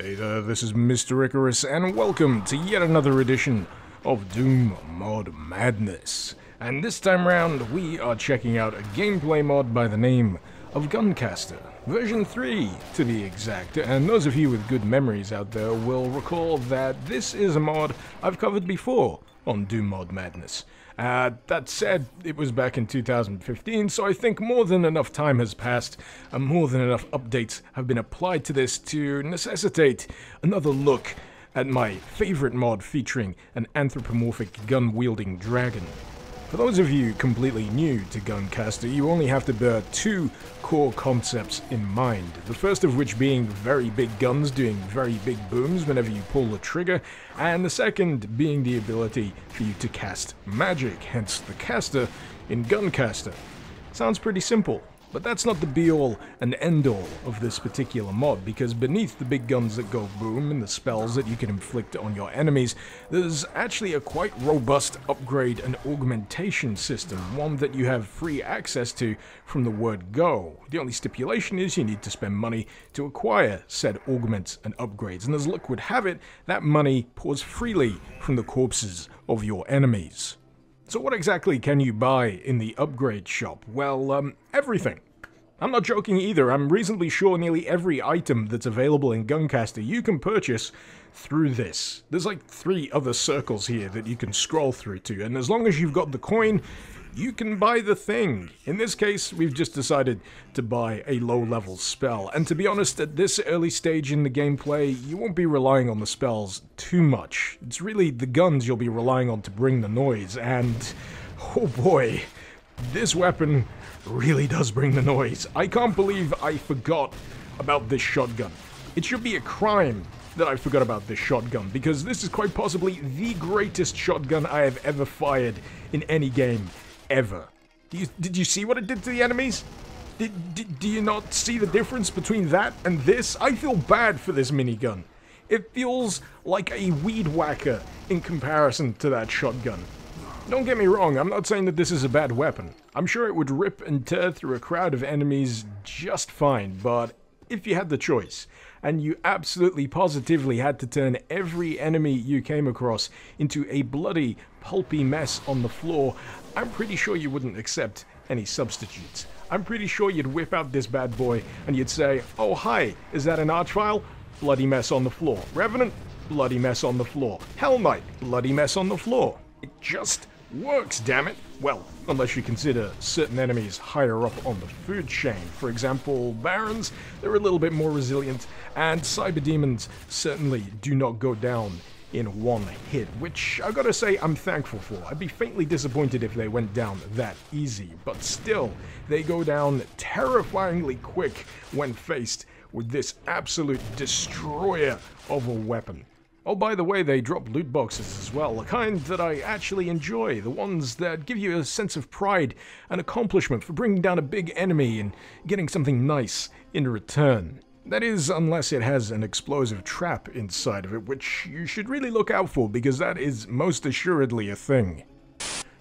Hey there, this is Mr. Icarus, and welcome to yet another edition of Doom Mod Madness. And this time round, we are checking out a gameplay mod by the name of Guncaster, version 3 to be exact. And those of you with good memories out there will recall that this is a mod I've covered before on Doom Mod Madness. That said, it was back in 2015, so I think more than enough time has passed, and more than enough updates have been applied to this to necessitate another look at my favorite mod featuring an anthropomorphic gun-wielding dragon. For those of you completely new to Guncaster, you only have to bear two core concepts in mind. The first of which being very big guns doing very big booms whenever you pull the trigger, and the second being the ability for you to cast magic, hence the caster in Guncaster. Sounds pretty simple. But that's not the be-all and end-all of this particular mod, because beneath the big guns that go boom and the spells that you can inflict on your enemies, there's actually a quite robust upgrade and augmentation system, one that you have free access to from the word go. The only stipulation is you need to spend money to acquire said augments and upgrades, and as luck would have it, that money pours freely from the corpses of your enemies. So what exactly can you buy in the upgrade shop? Well, everything. I'm not joking either. I'm reasonably sure nearly every item that's available in Guncaster you can purchase through this. There's like 3 other circles here that you can scroll through to, and as long as you've got the coin, you can buy the thing. In this case, we've just decided to buy a low-level spell, and to be honest, at this early stage in the gameplay, you won't be relying on the spells too much. It's really the guns you'll be relying on to bring the noise, and oh boy, this weapon really does bring the noise. I can't believe I forgot about this shotgun. It should be a crime that I forgot about this shotgun, because this is quite possibly the greatest shotgun I have ever fired in any game. Ever. Did you see what it did to the enemies? Do you not see the difference between that and this? I feel bad for this minigun. It feels like a weed whacker in comparison to that shotgun. Don't get me wrong, I'm not saying that this is a bad weapon. I'm sure it would rip and tear through a crowd of enemies just fine, but if you had the choice, and you absolutely positively had to turn every enemy you came across into a bloody, pulpy mess on the floor, I'm pretty sure you wouldn't accept any substitutes. I'm pretty sure you'd whip out this bad boy and you'd say, "Oh hi, is that an archvile? Bloody mess on the floor. Revenant? Bloody mess on the floor. Hell Knight? Bloody mess on the floor." It just works, damn it. Well, unless you consider certain enemies higher up on the food chain. For example, Barons, they're a little bit more resilient, and Cyber Demons certainly do not go down in one hit, which I gotta say I'm thankful for. I'd be faintly disappointed if they went down that easy, but still, they go down terrifyingly quick when faced with this absolute destroyer of a weapon. Oh, by the way, they drop loot boxes as well, a kind that I actually enjoy, the ones that give you a sense of pride and accomplishment for bringing down a big enemy and getting something nice in return. That is, unless it has an explosive trap inside of it, which you should really look out for, because that is most assuredly a thing.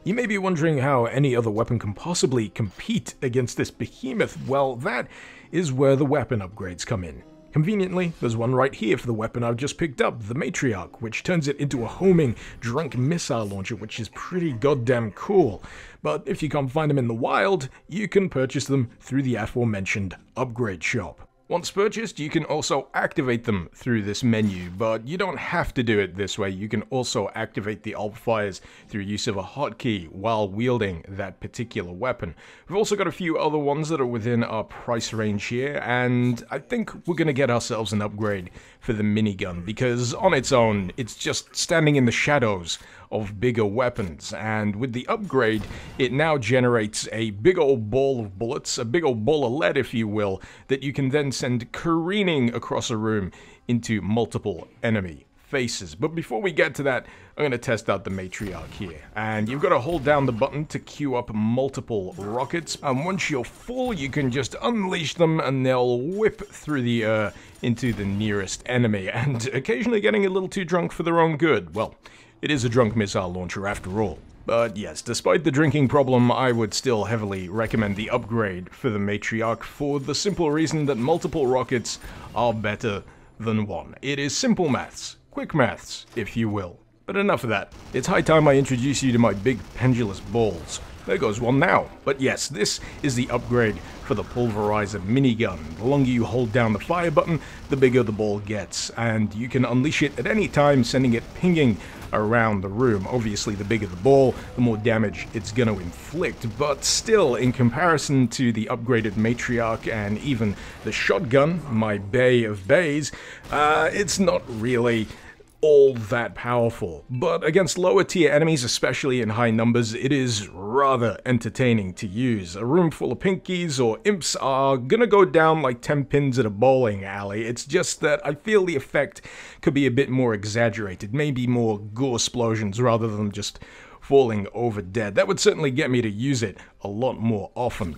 You may be wondering how any other weapon can possibly compete against this behemoth. Well, that is where the weapon upgrades come in. Conveniently, there's one right here for the weapon I've just picked up, the Matriarch, which turns it into a homing, drunk missile launcher, which is pretty goddamn cool. But if you can't find them in the wild, you can purchase them through the aforementioned upgrade shop. Once purchased, you can also activate them through this menu, but you don't have to do it this way. You can also activate the alt fires through use of a hotkey while wielding that particular weapon. We've also got a few other ones that are within our price range here, and I think we're going to get ourselves an upgrade for the minigun, because on its own, it's just standing in the shadows of bigger weapons, and with the upgrade, it now generates a big old ball of bullets, a big old ball of lead, if you will, that you can then send careening across a room into multiple enemy faces. But before we get to that, I'm going to test out the Matriarch here, and you've got to hold down the button to queue up multiple rockets, and once you're full, you can just unleash them and they'll whip through the air into the nearest enemy, and occasionally getting a little too drunk for their own good. Well, it is a drunk missile launcher after all. But yes, despite the drinking problem, I would still heavily recommend the upgrade for the Matriarch for the simple reason that multiple rockets are better than 1. It is simple maths, quick maths, if you will. But enough of that. It's high time I introduce you to my big pendulous balls. There goes one now. But yes, this is the upgrade for the pulverizer minigun. The longer you hold down the fire button, the bigger the ball gets, and you can unleash it at any time, sending it pinging around the room. Obviously, the bigger the ball, the more damage it's going to inflict, but still, in comparison to the upgraded matriarch and even the shotgun, my bay of bays, it's not really all that powerful. But against lower tier enemies, especially in high numbers, it is rather entertaining to use. A room full of pinkies or imps are gonna go down like 10 pins at a bowling alley. It's just that I feel the effect could be a bit more exaggerated, maybe more gore explosions rather than just falling over dead. That would certainly get me to use it a lot more often.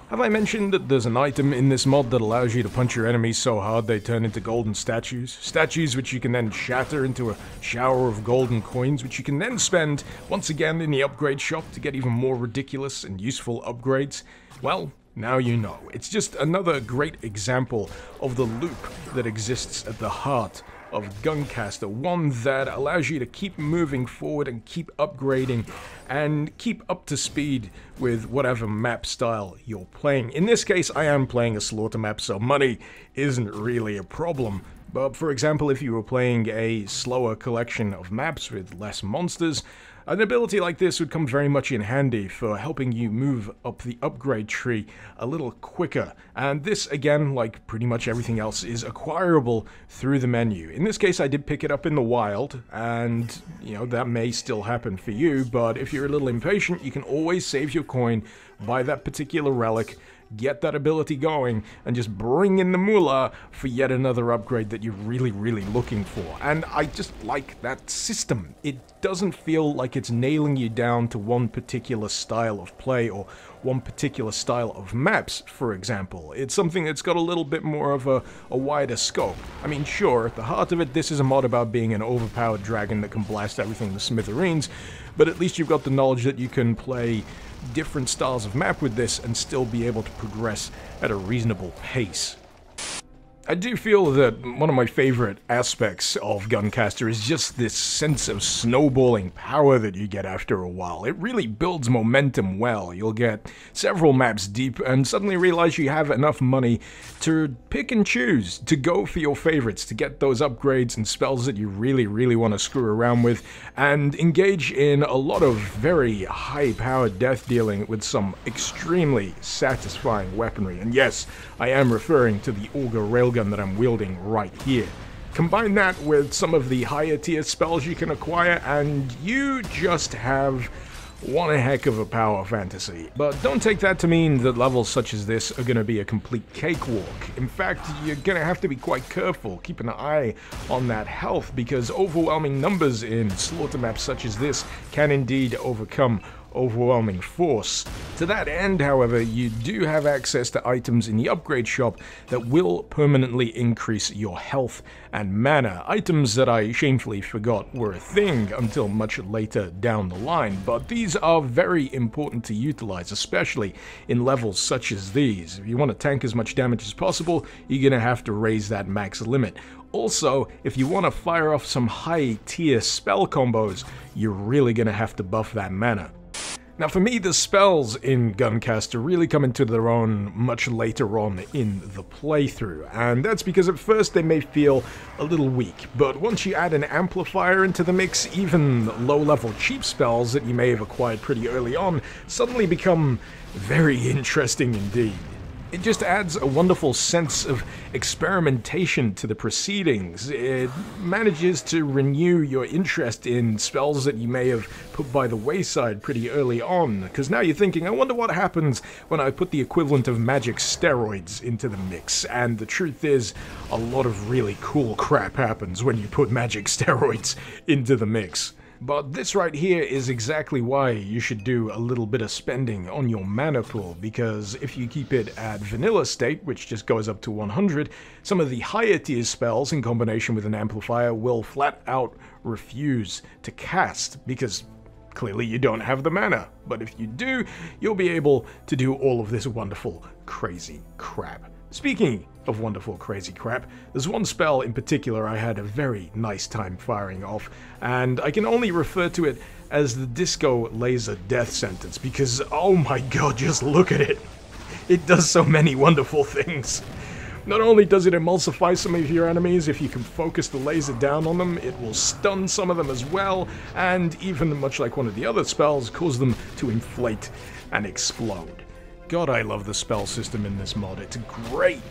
Have I mentioned that there's an item in this mod that allows you to punch your enemies so hard they turn into golden statues? Statues which you can then shatter into a shower of golden coins, which you can then spend once again in the upgrade shop to get even more ridiculous and useful upgrades? Well, now you know. It's just another great example of the loop that exists at the heart of Guncaster, one that allows you to keep moving forward and keep upgrading and keep up to speed with whatever map style you're playing. In this case, I am playing a slaughter map, so money isn't really a problem. But for example, if you were playing a slower collection of maps with less monsters, an ability like this would come very much in handy for helping you move up the upgrade tree a little quicker. And this, again, like pretty much everything else, is acquirable through the menu. In this case, I did pick it up in the wild, and, you know, that may still happen for you, but if you're a little impatient, you can always save your coin, buy that particular relic, get that ability going, and just bring in the moolah for yet another upgrade that you're really, really looking for. And I just like that system. It doesn't feel like it's nailing you down to one particular style of play or one particular style of maps, for example. It's something that's got a little bit more of a wider scope. I mean, sure, at the heart of it, this is a mod about being an overpowered dragon that can blast everything to smithereens, but at least you've got the knowledge that you can play different styles of map with this and still be able to progress at a reasonable pace. I do feel that one of my favorite aspects of Guncaster is just this sense of snowballing power that you get after a while. It really builds momentum well. You'll get several maps deep and suddenly realize you have enough money to pick and choose, to go for your favorites, to get those upgrades and spells that you really, really want to screw around with, and engage in a lot of very high-powered death dealing with some extremely satisfying weaponry. And yes, I am referring to the Auger Railgun that I'm wielding right here. Combine that with some of the higher tier spells you can acquire, and you just have one heck of a power fantasy. But don't take that to mean that levels such as this are going to be a complete cakewalk. In fact, you're going to have to be quite careful, keep an eye on that health, because overwhelming numbers in slaughter maps such as this can indeed overcome overwhelming force. To that end, however, you do have access to items in the upgrade shop that will permanently increase your health and mana. Items that I shamefully forgot were a thing until much later down the line, but these are very important to utilize, especially in levels such as these. If you want to tank as much damage as possible, you're gonna have to raise that max limit. Also, if you want to fire off some high tier spell combos, you're really gonna have to buff that mana. Now for me, the spells in Guncaster really come into their own much later on in the playthrough, and that's because at first they may feel a little weak, but once you add an amplifier into the mix, even low-level cheap spells that you may have acquired pretty early on suddenly become very interesting indeed. It just adds a wonderful sense of experimentation to the proceedings. It manages to renew your interest in spells that you may have put by the wayside pretty early on, because now you're thinking, I wonder what happens when I put the equivalent of magic steroids into the mix. And the truth is, a lot of really cool crap happens when you put magic steroids into the mix. But this right here is exactly why you should do a little bit of spending on your mana pool, because if you keep it at vanilla state, which just goes up to 100, some of the higher tier spells in combination with an amplifier will flat out refuse to cast, because clearly you don't have the mana. But if you do, you'll be able to do all of this wonderful, crazy crap. Speaking of wonderful crazy crap, there's one spell in particular I had a very nice time firing off, and I can only refer to it as the Disco Laser Death Sentence because, oh my god, just look at it. It does so many wonderful things. Not only does it emulsify some of your enemies, if you can focus the laser down on them, it will stun some of them as well, and even, much like one of the other spells, cause them to inflate and explode. God, I love the spell system in this mod. It's great.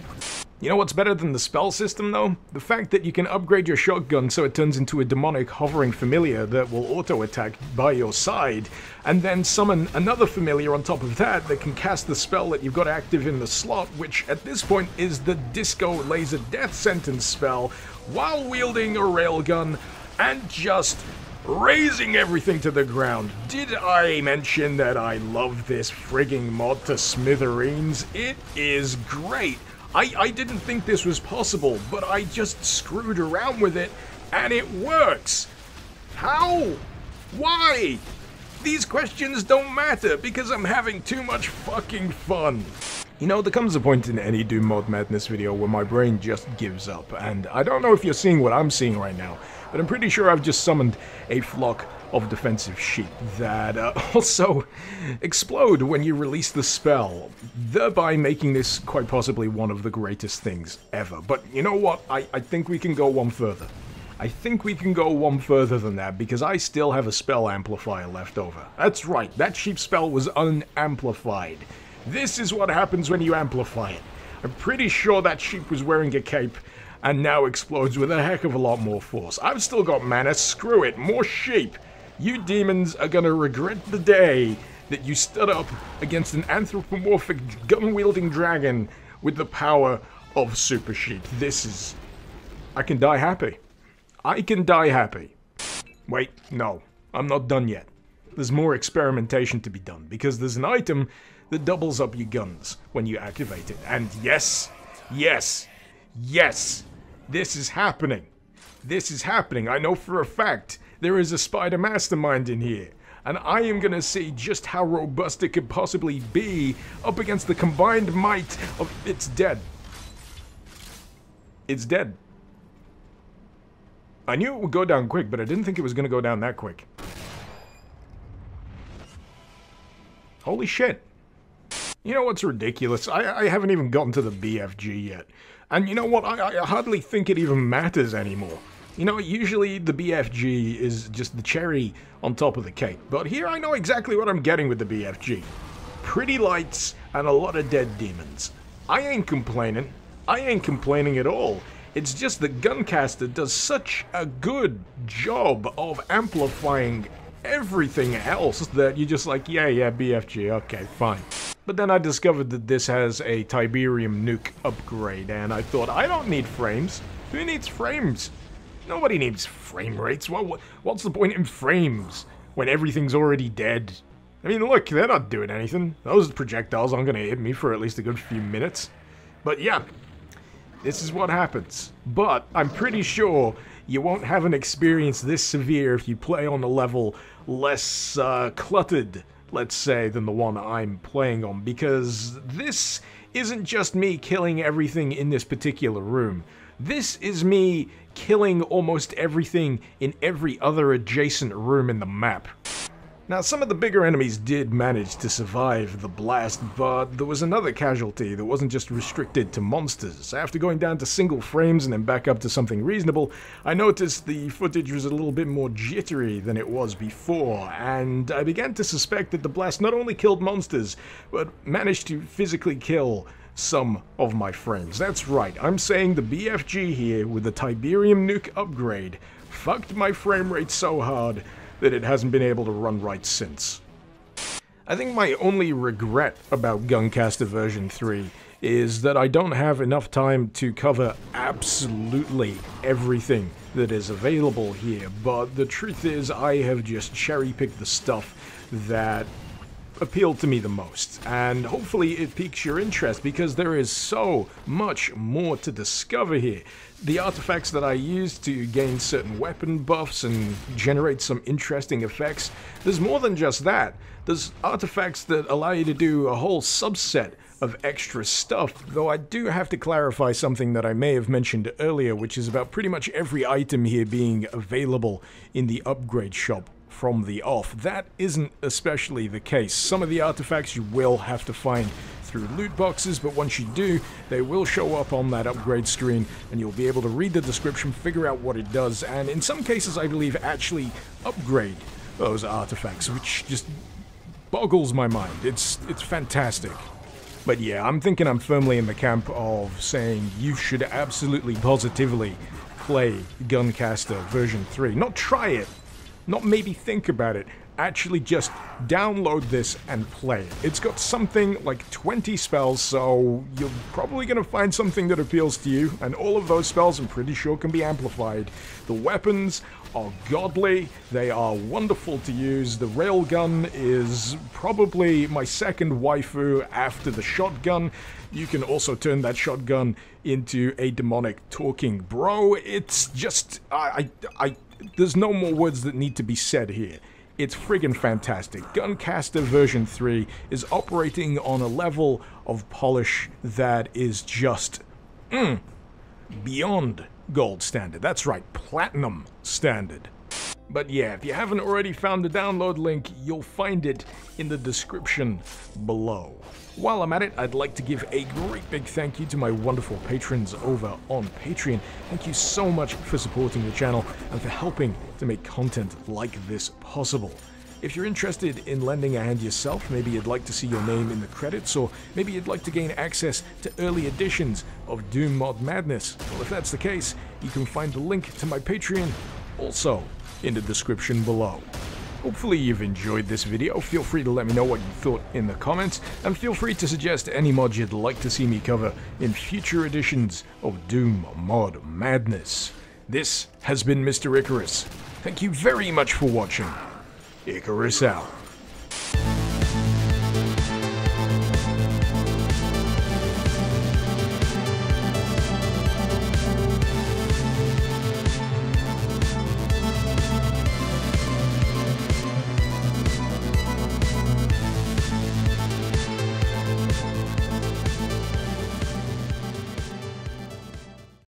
You know what's better than the spell system, though? The fact that you can upgrade your shotgun so it turns into a demonic hovering familiar that will auto-attack by your side, and then summon another familiar on top of that that can cast the spell that you've got active in the slot, which at this point is the Disco Laser Death Sentence spell, while wielding a railgun and just razing everything to the ground. Did I mention that I love this frigging mod to smithereens? It is great. I didn't think this was possible, but I just screwed around with it, and it works! How? Why? These questions don't matter, because I'm having too much fucking fun. You know, there comes a point in any Doom Mod Madness video where my brain just gives up, and I don't know if you're seeing what I'm seeing right now, but I'm pretty sure I've just summoned a flock of defensive sheep that also explode when you release the spell, thereby making this quite possibly one of the greatest things ever. But you know what? I think we can go one further. I think we can go one further than that, because I still have a spell amplifier left over. That's right, that sheep spell was unamplified. This is what happens when you amplify it. I'm pretty sure that sheep was wearing a cape and now explodes with a heck of a lot more force. I've still got mana, screw it, more sheep. You demons are gonna regret the day that you stood up against an anthropomorphic gun-wielding dragon with the power of Super Sheep. This is... I can die happy. I can die happy. Wait, no, I'm not done yet. There's more experimentation to be done, because there's an item that doubles up your guns when you activate it. And yes, yes, yes, this is happening. This is happening. I know for a fact there is a spider mastermind in here, and I am gonna see just how robust it could possibly be up against the combined might of... It's dead. It's dead. I knew it would go down quick, but I didn't think it was gonna go down that quick. Holy shit. You know what's ridiculous? I haven't even gotten to the BFG yet. And you know what? I hardly think it even matters anymore. You know, usually the BFG is just the cherry on top of the cake. But here I know exactly what I'm getting with the BFG. Pretty lights and a lot of dead demons. I ain't complaining. I ain't complaining at all. It's just that Guncaster does such a good job of amplifying everything else that you're just like, yeah, BFG, okay, fine. But then I discovered that this has a Tiberium nuke upgrade, and I thought, I don't need frames. Who needs frames? Nobody needs frame rates. What's the point in frames when everything's already dead? I mean, look, they're not doing anything. Those projectiles aren't going to hit me for at least a good few minutes. But yeah, this is what happens. But I'm pretty sure you won't have an experience this severe if you play on a level less cluttered, let's say, than the one I'm playing on, because this isn't just me killing everything in this particular room. This is me killing almost everything in every other adjacent room in the map. Now, some of the bigger enemies did manage to survive the blast, but there was another casualty that wasn't just restricted to monsters. After going down to single frames and then back up to something reasonable, I noticed the footage was a little bit more jittery than it was before, and I began to suspect that the blast not only killed monsters, but managed to physically kill some of my frames. That's right, I'm saying the BFG here with the Tiberium nuke upgrade fucked my frame rate so hard that it hasn't been able to run right since. I think my only regret about Guncaster version 3 is that I don't have enough time to cover absolutely everything that is available here, but the truth is I have just cherry-picked the stuff that appealed to me the most, and hopefully it piques your interest because there is so much more to discover here. The artifacts that I used to gain certain weapon buffs and generate some interesting effects, there's more than just that. There's artifacts that allow you to do a whole subset of extra stuff, though I do have to clarify something that I may have mentioned earlier, which is about pretty much every item here being available in the upgrade shop from the off. That isn't especially the case. Some of the artifacts you will have to find through loot boxes, but once you do, they will show up on that upgrade screen, and you'll be able to read the description, figure out what it does, and in some cases, I believe, actually upgrade those artifacts, which just boggles my mind. It's fantastic. But yeah, I'm thinking I'm firmly in the camp of saying you should absolutely positively play Guncaster version 3. Not try it, not maybe think about it, actually just download this and play it. It's got something like 20 spells, so you're probably going to find something that appeals to you, and all of those spells I'm pretty sure can be amplified. The weapons are godly, they are wonderful to use. The railgun is probably my second waifu after the shotgun. You can also turn that shotgun into a demonic talking bro. It's just, there's no more words that need to be said here. It's friggin' fantastic. Guncaster version 3 is operating on a level of polish that is just beyond gold standard. That's right, platinum standard. But yeah, if you haven't already found the download link, you'll find it in the description below. While I'm at it, I'd like to give a great big thank you to my wonderful patrons over on Patreon. Thank you so much for supporting the channel and for helping to make content like this possible. If you're interested in lending a hand yourself, maybe you'd like to see your name in the credits, or maybe you'd like to gain access to early editions of Doom Mod Madness, well, if that's the case, you can find the link to my Patreon also in the description below. Hopefully you've enjoyed this video. Feel free to let me know what you thought in the comments, and feel free to suggest any mods you'd like to see me cover in future editions of Doom Mod Madness. This has been Mr. Icarus. Thank you very much for watching. Icarus out.